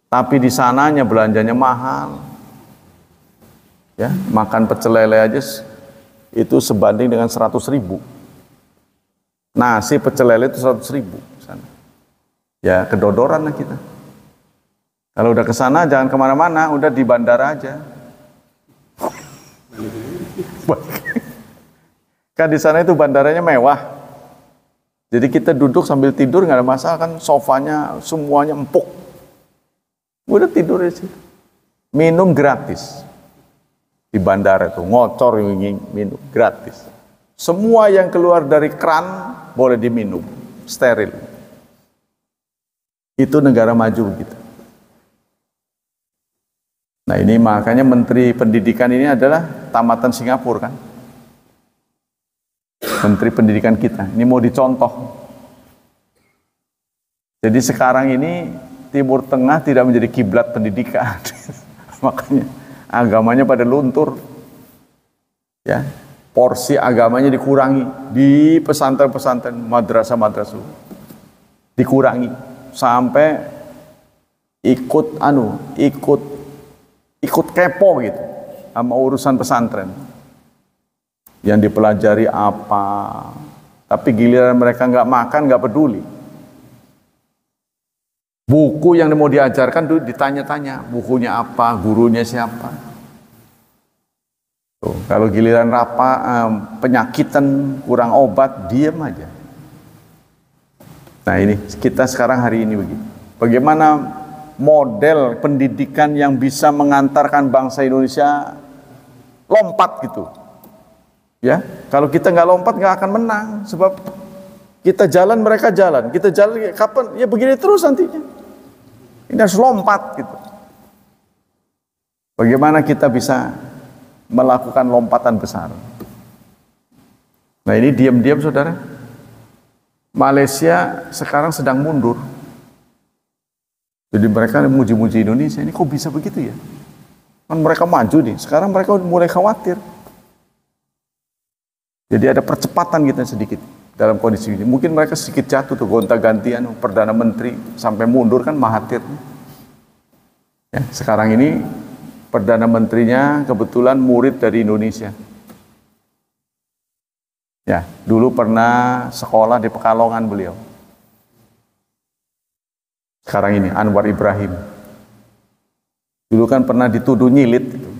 Tapi di sananya belanjanya mahal. Ya, makan pecel lele aja itu sebanding dengan 100.000. Nasi pecel lele itu 100.000 sana. Ya kedodoran lah kita. Kalau udah ke sana jangan kemana-mana, udah di bandara aja. Kan di sana itu bandaranya mewah. Jadi kita duduk sambil tidur nggak ada masalah kan, sofanya semuanya empuk. Udah tidur di situ. Minum gratis. Di bandara itu ngocor minum gratis. Semua yang keluar dari keran boleh diminum, steril. Itu negara maju gitu. Nah ini makanya Menteri Pendidikan ini adalah tamatan Singapura kan. Menteri Pendidikan kita, ini mau dicontoh. Jadi sekarang ini Timur Tengah tidak menjadi kiblat pendidikan. Makanya agamanya pada luntur. Ya, porsi agamanya dikurangi di pesantren-pesantren, madrasah-madrasah. Dikurangi sampai ikut kepo gitu sama urusan pesantren. Yang dipelajari apa, tapi giliran mereka nggak makan, nggak peduli. Buku yang mau diajarkan tuh ditanya-tanya, bukunya apa, gurunya siapa. Tuh, kalau giliran penyakitan, kurang obat, diam aja. Nah ini, kita sekarang hari ini begitu. Bagaimana model pendidikan yang bisa mengantarkan bangsa Indonesia lompat gitu. Ya, kalau kita nggak lompat nggak akan menang, sebab kita jalan mereka jalan, kita jalan kapan? Ya begini terus nantinya. Ini harus lompat gitu. Bagaimana kita bisa melakukan lompatan besar? Nah ini diam-diam saudara, Malaysia sekarang sedang mundur. Jadi mereka muji-muji Indonesia, ini kok bisa begitu ya? Kan mereka maju nih, sekarang mereka mulai khawatir. Jadi ada percepatan kita sedikit dalam kondisi ini. Mungkin mereka sedikit jatuh tuh, gonta-gantian Perdana Menteri sampai mundur kan Mahathir. Ya, sekarang ini Perdana Menterinya kebetulan murid dari Indonesia. Ya, dulu pernah sekolah di Pekalongan beliau. Sekarang ini Anwar Ibrahim. Dulu kan pernah dituduh nyilit gitu.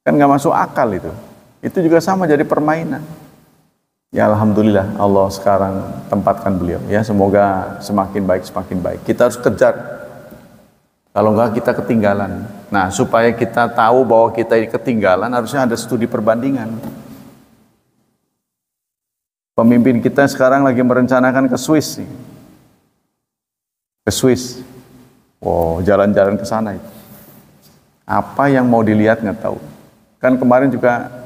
Kan nggak masuk akal itu. Itu juga sama jadi permainan. Ya alhamdulillah Allah sekarang tempatkan beliau. Ya semoga semakin baik. Kita harus kejar. Kalau enggak kita ketinggalan. Nah supaya kita tahu bahwa kita ini ketinggalan harusnya ada studi perbandingan. Pemimpin kita sekarang lagi merencanakan ke Swiss. Ke Swiss. Wow jalan-jalan ke sana itu. Apa yang mau dilihat nggak tahu. Kan kemarin juga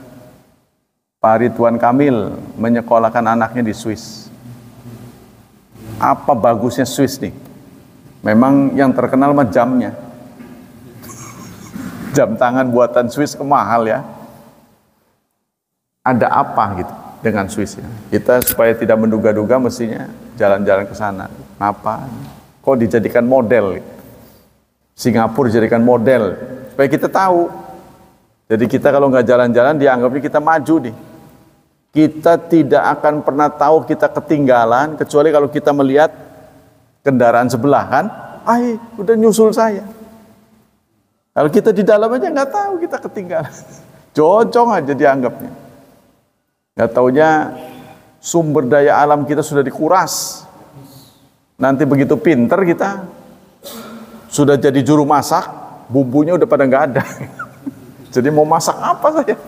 Pak Ridwan Kamil menyekolahkan anaknya di Swiss. Apa bagusnya Swiss nih? Memang yang terkenal mah jamnya. Jam tangan buatan Swiss mahal ya. Ada apa gitu dengan Swiss ya? Kita supaya tidak menduga-duga mestinya jalan-jalan ke sana. Apa? Kok dijadikan model? Singapura dijadikan model supaya kita tahu. Jadi kita kalau nggak jalan-jalan dianggapnya kita maju nih. Kita tidak akan pernah tahu kita ketinggalan kecuali kalau kita melihat kendaraan sebelah kan, udah nyusul saya. Kalau kita di dalam aja nggak tahu kita ketinggalan, jojong aja dianggapnya. Nggak taunya sumber daya alam kita sudah dikuras. Nanti begitu pinter kita sudah jadi juru masak, bumbunya udah pada nggak ada. Jadi mau masak apa saja.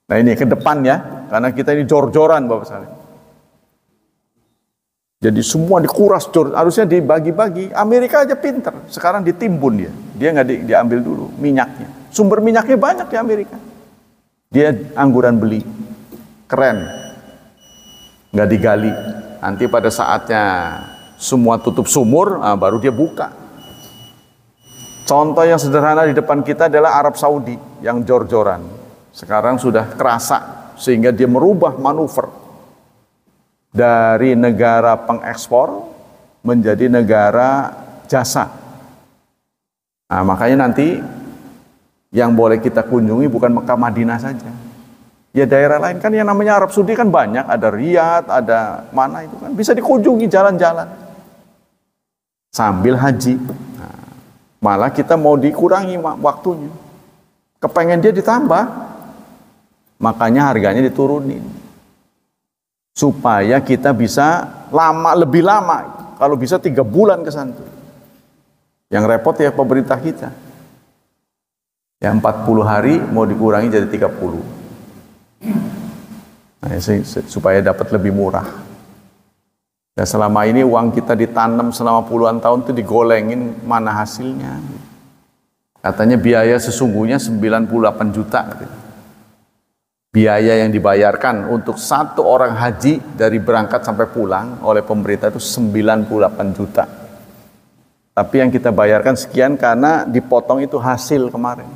Nah ini ke depan ya, karena kita ini jor-joran Bapak sekalian. Jadi semua dikuras, harusnya dibagi-bagi. Amerika aja pinter, sekarang ditimbun dia nggak diambil dulu minyaknya. Sumber minyaknya banyak di Amerika. Dia angguran beli, keren, nggak digali. Nanti pada saatnya semua tutup sumur, baru dia buka. Contoh yang sederhana di depan kita adalah Arab Saudi yang jor-joran. Sekarang sudah kerasa sehingga dia merubah manuver dari negara pengekspor menjadi negara jasa. Nah, makanya nanti yang boleh kita kunjungi bukan Mekah Madinah saja. Ya daerah lain kan yang namanya Arab Saudi kan banyak, ada Riyadh, ada mana itu kan bisa dikunjungi jalan-jalan sambil haji. Nah, malah kita mau dikurangi waktunya. Kepengen dia ditambah. Makanya harganya diturunin. supaya kita bisa lebih lama, kalau bisa 3 bulan ke sana. Yang repot ya pemerintah kita. Yang 40 hari mau dikurangi jadi 30. Nah, supaya dapat lebih murah. Dan selama ini uang kita ditanam selama puluhan tahun itu digolengin, mana hasilnya? Katanya biaya sesungguhnya 98 juta. Biaya yang dibayarkan untuk satu orang haji dari berangkat sampai pulang oleh pemerintah itu 98 juta. Tapi yang kita bayarkan sekian karena dipotong itu hasil kemarin.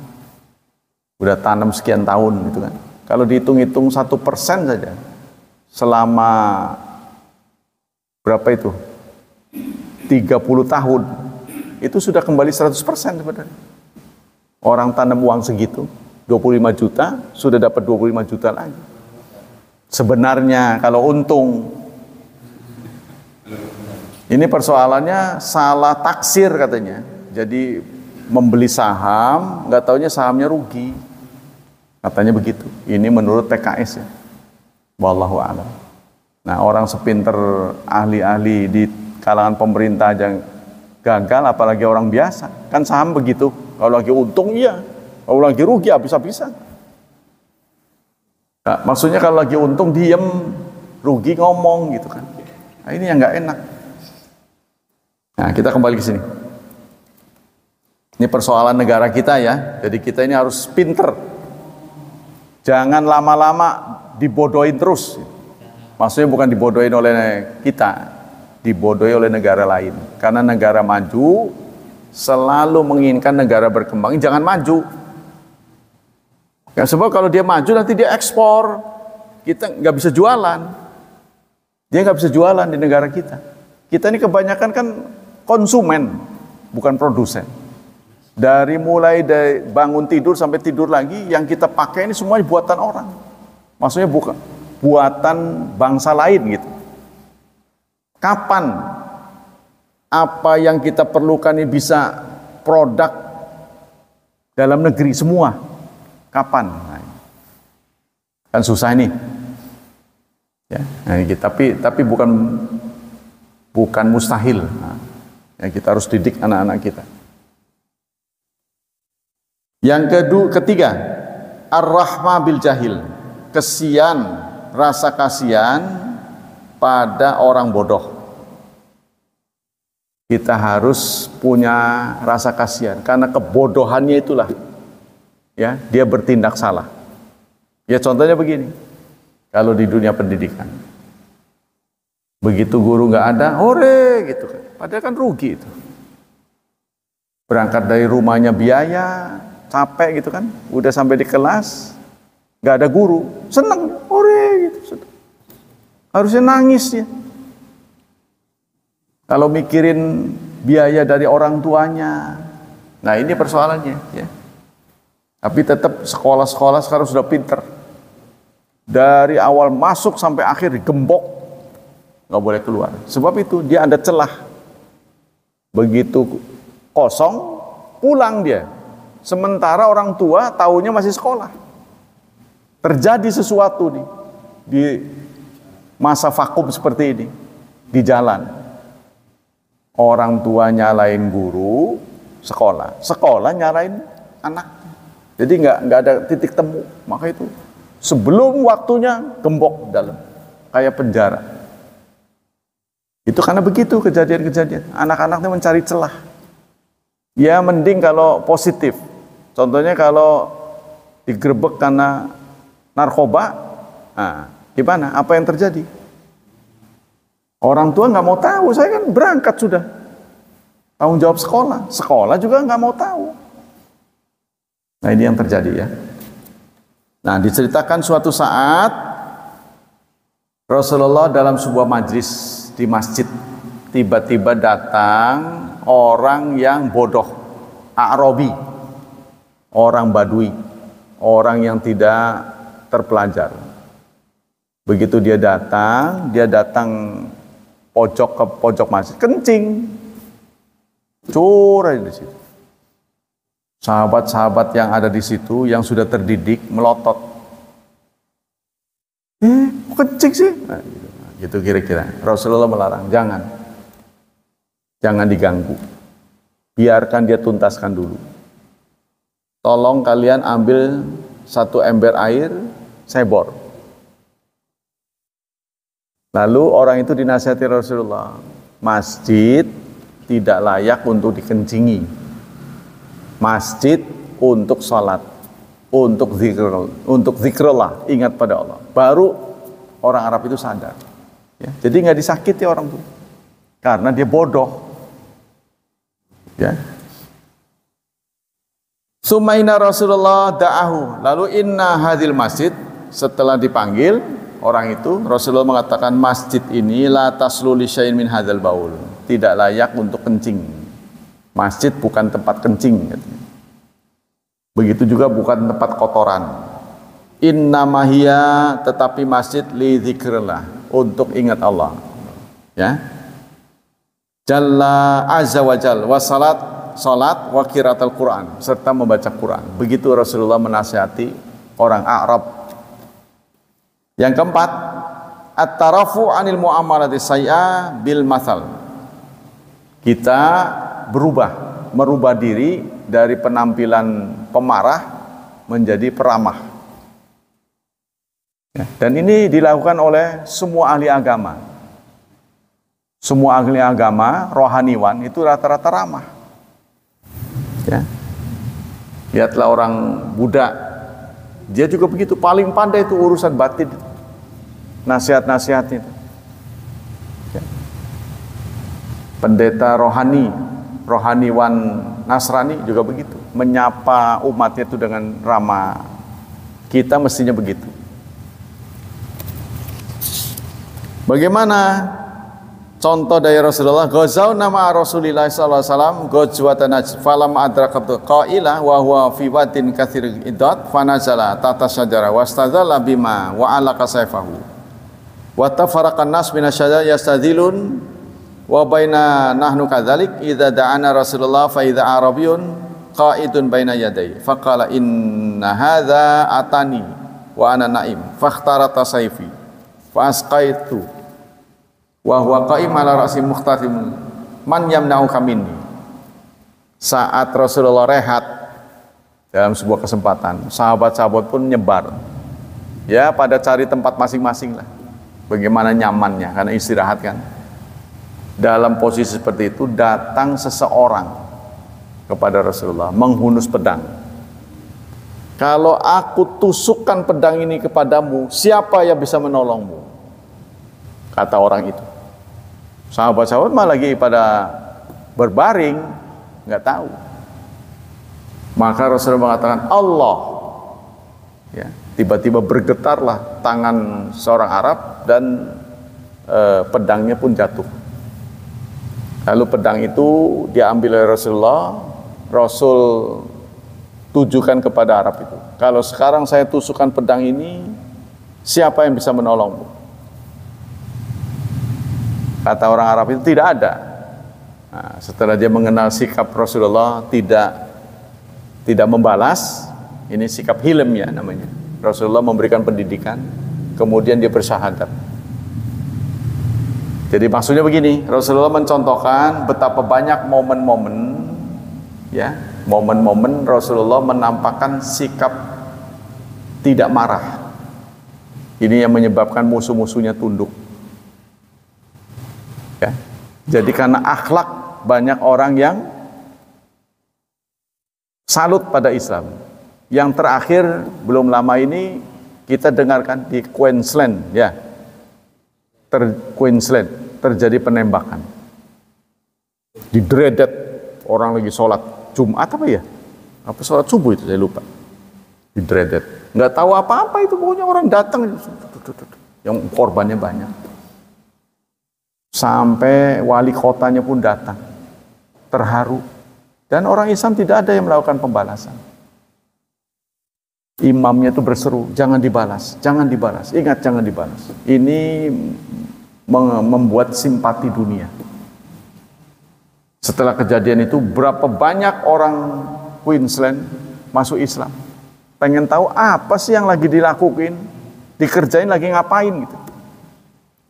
Udah tanam sekian tahun gitu kan. Kalau dihitung-hitung 1% saja selama berapa itu? 30 tahun. Itu sudah kembali 100% sebenarnya. Orang tanam uang segitu 25 juta, sudah dapat 25 juta lagi. Sebenarnya kalau untung, ini persoalannya salah taksir katanya. Jadi membeli saham, nggak taunya sahamnya rugi. Katanya begitu. Ini menurut PKS ya. Wallahu a'lam. Nah, orang sepinter ahli-ahli di kalangan pemerintah aja gagal, apalagi orang biasa. Kan saham begitu. Kalau lagi untung iya. Kalau lagi rugi habis-habisan. Nah, maksudnya kalau lagi untung diem, rugi ngomong gitu kan. Nah, ini yang nggak enak. Nah, kita kembali ke sini. Ini persoalan negara kita ya. Jadi kita ini harus pinter. Jangan lama-lama dibodohin terus. Maksudnya bukan dibodohin oleh kita, dibodohi oleh negara lain. Karena negara maju selalu menginginkan negara berkembang. Jangan maju. Ya, sebab kalau dia maju nanti dia ekspor, kita nggak bisa jualan. Dia nggak bisa jualan di negara kita. Kita ini kebanyakan kan konsumen, bukan produsen. Dari mulai dari bangun tidur sampai tidur lagi, yang kita pakai ini semuanya buatan orang. Maksudnya bukan buatan bangsa lain gitu. Kapan apa yang kita perlukan ini bisa produk dalam negeri semua? Kapan? Nah, kan susah ini. Ya, nah, tapi bukan mustahil. Nah, ya, kita harus didik anak-anak kita. Yang ketiga, ar-rahmah bil jahil. Rasa kasihan pada orang bodoh. Kita harus punya rasa kasihan karena kebodohannya itulah ya, dia bertindak salah. Ya contohnya begini, kalau di dunia pendidikan, begitu guru nggak ada, hore gitu kan, padahal kan rugi itu. Berangkat dari rumahnya biaya, capek gitu kan, udah sampai di kelas, nggak ada guru, seneng, hore gitu. Harusnya nangis ya. Kalau mikirin biaya dari orang tuanya, nah ini persoalannya ya. Tapi tetap sekolah-sekolah sekarang sudah pinter. Dari awal masuk sampai akhir digembok, nggak boleh keluar. Sebab itu dia ada celah. Begitu kosong, pulang dia. Sementara orang tua taunya masih sekolah. Terjadi sesuatu nih di masa vakum seperti ini di jalan. Orang tua nyalain guru, sekolah nyalain anak. Jadi nggak ada titik temu. Maka itu sebelum waktunya gembok dalam kayak penjara. Itu karena begitu kejadian-kejadian. Anak-anaknya mencari celah. Ya mending kalau positif. Contohnya kalau digerebek karena narkoba, nah, gimana? Apa yang terjadi? Orang tua nggak mau tahu. Saya kan berangkat sudah. Tanggung jawab sekolah. Sekolah juga nggak mau tahu. Nah ini yang terjadi ya. Nah diceritakan suatu saat Rasulullah dalam sebuah majlis di masjid, tiba-tiba datang orang yang bodoh, A'rabi, orang Badui, orang yang tidak terpelajar. Begitu dia datang pojok ke pojok masjid, kencing, curah di situ. Sahabat-sahabat yang ada di situ yang sudah terdidik melotot. Kok kencing sih? Nah, gitu. Gitu kira-kira. Rasulullah melarang, jangan diganggu. Biarkan dia tuntaskan dulu. Tolong kalian ambil satu ember air, saya bor. Lalu orang itu dinasihati Rasulullah, masjid tidak layak untuk dikencingi. Masjid untuk sholat, untuk zikrullah, ingat pada Allah. Baru orang Arab itu sadar. Ya, jadi nggak disakiti orang itu, karena dia bodoh. Ya. Sumaina Rasulullah da'ahu, lalu inna hadil masjid, setelah dipanggil orang itu, Rasulullah mengatakan masjid ini la taslu li syai'in min hadzal baul, tidak layak untuk kencing. Masjid bukan tempat kencing, katanya. Begitu juga bukan tempat kotoran. Innamahiyya, tetapi masjid li dzikrillah, untuk ingat Allah. Ya. Jalla azza wa jalla wa salat wa qiraatul Quran, serta membaca Quran. Begitu Rasulullah menasihati orang Arab. Yang keempat, at-tarafu 'anil muamalati sayyi'ah bil mathal. Kita merubah diri dari penampilan pemarah menjadi peramah. Ya, dan ini dilakukan oleh semua ahli agama. Semua ahli agama, rohaniwan itu rata-rata ramah. Ya. Lihatlah orang Buddha, dia juga begitu, paling pandai itu urusan batin. Nasihat-nasihat itu. Ya. Pendeta rohaniwan Nasrani juga begitu, menyapa umatnya itu dengan ramah. Kita mestinya begitu. Bagaimana contoh dari Rasulullah? Ghazau nama Rasulullah sallallahu alaihi wasallam ghazwatan falam adrakatu qaila wa huwa fi wadin katsir iddat fanazala tata syajara wastadzalla bima wa alaka sayfahu wa tafaraqan nas minasyajar yastadzilun wa baina nahnu kadzalik idza da'ana Rasulullah fa idza arabiyyun qa'idun baina yaday faqala inna hadza atani wa ana naim fakhtarata sayfi fa asqaitu wa huwa qa'im ala ra'si mukhtasim man yamna'u minni. Saat Rasulullah rehat dalam sebuah kesempatan, sahabat-sahabat pun nyebar. Ya, pada cari tempat masing-masing lah. Bagaimana nyamannya, karena istirahat kan. Dalam posisi seperti itu datang seseorang kepada Rasulullah menghunus pedang. Kalau aku tusukkan pedang ini kepadamu, siapa yang bisa menolongmu? Kata orang itu. Sahabat-sahabat malah lagi pada berbaring, nggak tahu. Maka Rasulullah mengatakan Allah. Ya, tiba-tiba bergetarlah tangan seorang Arab dan pedangnya pun jatuh. Lalu pedang itu diambil oleh Rasulullah. Rasul tujukan kepada Arab itu, kalau sekarang saya tusukkan pedang ini, siapa yang bisa menolongmu? Kata orang Arab itu tidak ada. Nah, setelah dia mengenal sikap Rasulullah tidak membalas, ini sikap hilm ya namanya. Rasulullah memberikan pendidikan, kemudian dia bersyahadat. Jadi maksudnya begini, Rasulullah mencontohkan betapa banyak momen-momen, ya, momen-momen Rasulullah menampakkan sikap tidak marah. Ini yang menyebabkan musuh-musuhnya tunduk. Ya. Jadi karena akhlak banyak orang yang salut pada Islam. Yang terakhir belum lama ini kita dengarkan di Queensland, ya, Queensland terjadi penembakan. Di Dredet orang lagi sholat Jumat apa ya? Apa sholat subuh itu saya lupa. Di Dredet, nggak tahu apa-apa itu, pokoknya orang datang, yang korbannya banyak. Sampai wali kotanya pun datang, terharu. Dan orang Islam tidak ada yang melakukan pembalasan. Imamnya itu berseru, jangan dibalas, jangan dibalas, ingat jangan dibalas. Ini membuat simpati dunia. Setelah kejadian itu, berapa banyak orang Queensland masuk Islam. Pengen tahu apa sih yang lagi dilakukan, dikerjain lagi ngapain gitu.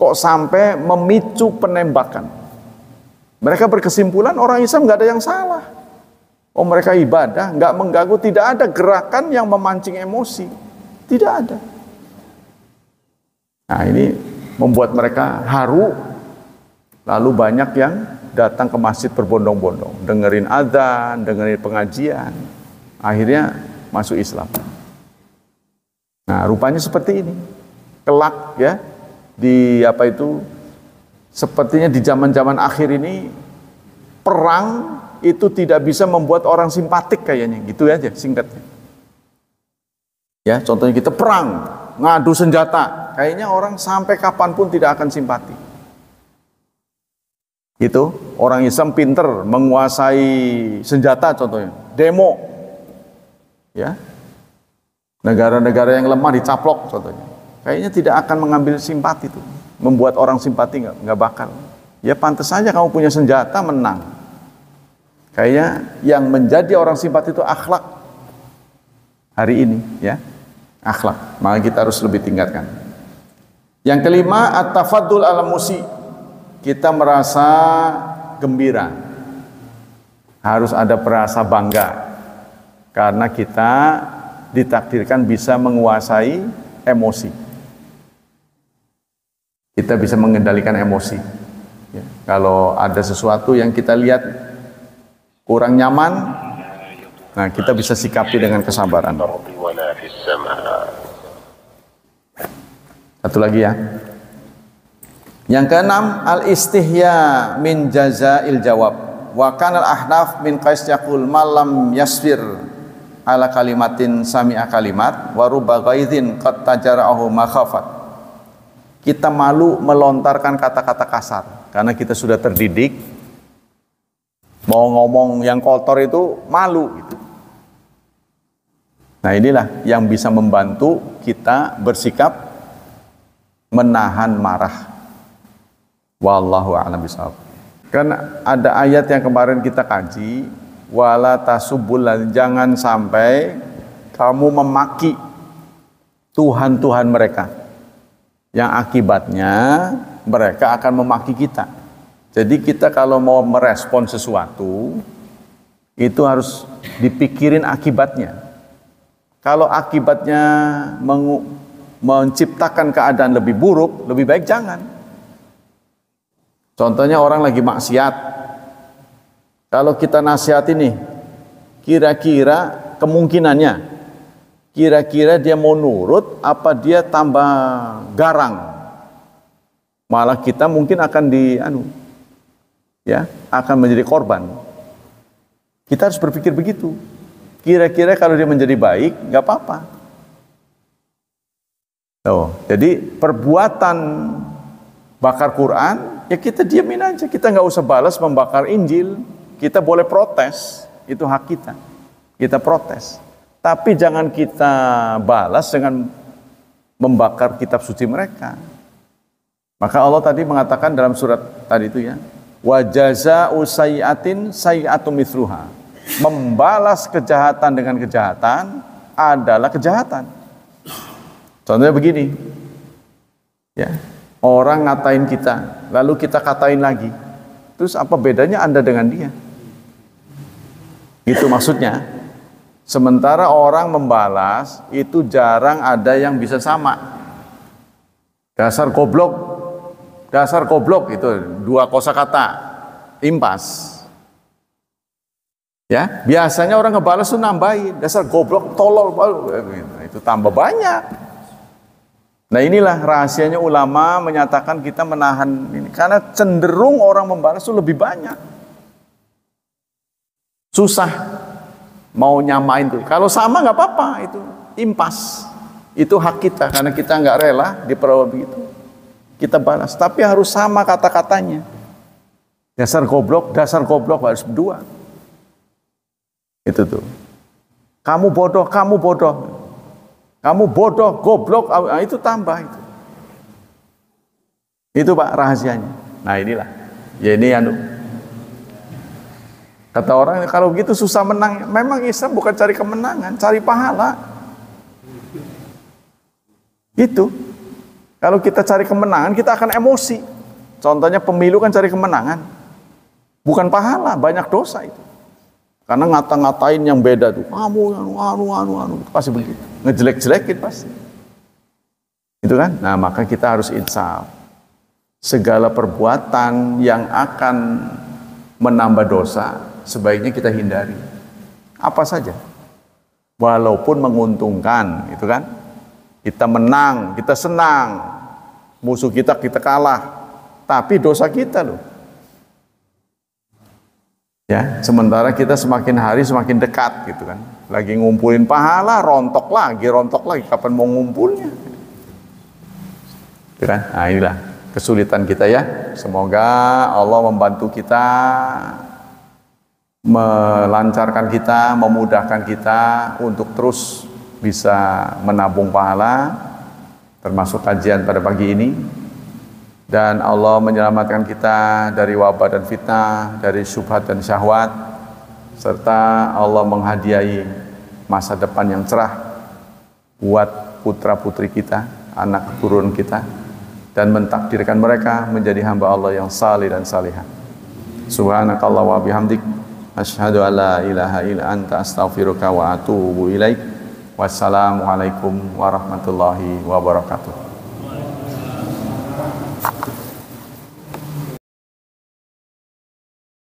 kok sampai memicu penembakan. Mereka berkesimpulan orang Islam nggak ada yang salah. Oh, mereka ibadah, nggak mengganggu, tidak ada gerakan yang memancing emosi, tidak ada. Nah, ini membuat mereka haru, lalu banyak yang datang ke masjid berbondong-bondong, dengerin adzan, dengerin pengajian, akhirnya masuk Islam. Nah, rupanya seperti ini. Kelak ya, di apa itu, sepertinya di zaman-zaman akhir ini perang itu tidak bisa membuat orang simpatik kayaknya, gitu aja singkatnya. Ya, contohnya kita perang, ngadu senjata, kayaknya orang sampai kapanpun tidak akan simpati. Gitu, orang Islam pinter menguasai senjata contohnya, demo. Ya. Negara-negara yang lemah dicaplok contohnya. Kayaknya tidak akan mengambil simpati itu. Membuat orang simpati nggak bakal. Ya pantas saja kamu punya senjata menang. Kayaknya yang menjadi orang simpati itu akhlak hari ini, ya, akhlak. Maka kita harus lebih tingkatkan. Yang kelima, at-tafaddul ala musi. Kita merasa gembira. Harus ada perasa bangga karena kita ditakdirkan bisa menguasai emosi. Kita bisa mengendalikan emosi. Ya, kalau ada sesuatu yang kita lihat kurang nyaman, nah kita bisa sikapi dengan kesabaran. Satu lagi ya. Yang keenam, al-istihya min jazail jawab. Wa kana al-ahnaf min qais yaqul malam yasfir ala kalimatin sami'a kalimat wa rubba ghaidhin qad tajara'ahu makhafat. Kita malu melontarkan kata-kata kasar karena kita sudah terdidik. Mau ngomong yang kotor itu malu gitu. Nah, inilah yang bisa membantu kita bersikap menahan marah. Wallahu a'lam bishawab. Kan ada ayat yang kemarin kita kaji, wala tasubbul, jangan sampai kamu memaki Tuhan-Tuhan mereka, yang akibatnya mereka akan memaki kita. Jadi kita kalau mau merespon sesuatu itu harus dipikirin akibatnya. Kalau akibatnya menciptakan keadaan lebih buruk, lebih baik jangan. Contohnya orang lagi maksiat. Kalau kita nasihat ini, kira-kira kemungkinannya, kira-kira dia mau nurut apa dia tambah garang? Malah kita mungkin akan akan menjadi korban. Kita harus berpikir begitu. Kira-kira kalau dia menjadi baik, nggak apa-apa. Jadi perbuatan bakar Quran, ya kita diamin aja. Kita nggak usah balas membakar Injil. Kita boleh protes, itu hak kita. Kita protes. Tapi jangan kita balas dengan membakar kitab suci mereka. Maka Allah tadi mengatakan dalam surat tadi itu ya, wa jazaa'u sayyi'atin sayyi'atu mithluha. Membalas kejahatan dengan kejahatan adalah kejahatan. Contohnya begini. Ya, orang ngatain kita, lalu kita katain lagi. Terus apa bedanya Anda dengan dia? Itu maksudnya. Sementara orang membalas itu jarang ada yang bisa sama. Dasar goblok itu dua kosakata impas. Ya, biasanya orang ngebalas tuh nambahin dasar goblok, tolol, itu tambah banyak. Nah, inilah rahasianya ulama menyatakan kita menahan ini karena cenderung orang membalas itu lebih banyak. Susah mau nyamain tuh. Kalau sama nggak apa-apa, itu impas. Itu hak kita karena kita nggak rela diperlakukan begitu. Kita balas, tapi harus sama kata-katanya. Dasar goblok harus berdua. Itu tuh. Kamu bodoh, goblok, itu tambah itu. Itu Pak rahasianya. Nah, inilah. Ya ini kata orang kalau begitu susah menang. Memang Islam bukan cari kemenangan, cari pahala. Itu. Kalau kita cari kemenangan, kita akan emosi. Contohnya pemilu kan cari kemenangan. Bukan pahala, banyak dosa itu. Karena ngata-ngatain yang beda tuh. Kamu, pasti begitu. Ngejelek-jelekin pasti. Itu kan? Nah, maka kita harus insaf. Segala perbuatan yang akan menambah dosa, sebaiknya kita hindari. Apa saja. Walaupun menguntungkan, itu kan? Kita menang, kita senang. Musuh kita kalah. Tapi dosa kita loh. Ya, sementara kita semakin hari semakin dekat gitu kan. Lagi ngumpulin pahala, rontok lagi. Kapan mau ngumpulnya? Gitu kan? Nah, inilah kesulitan kita ya. Semoga Allah membantu kita, melancarkan kita, memudahkan kita untuk terus bisa menabung pahala, termasuk kajian pada pagi ini. Dan Allah menyelamatkan kita dari wabah dan fitnah, dari syubhat dan syahwat, serta Allah menghadiahi masa depan yang cerah buat putra putri kita, anak turun kita, dan mentakdirkan mereka menjadi hamba Allah yang salih dan salihah. Subhanakallah wa bihamdik, asyhadu an la ilaha illa anta, astaghfiruka wa atubu ilaik. Wassalamualaikum warahmatullahi wabarakatuh.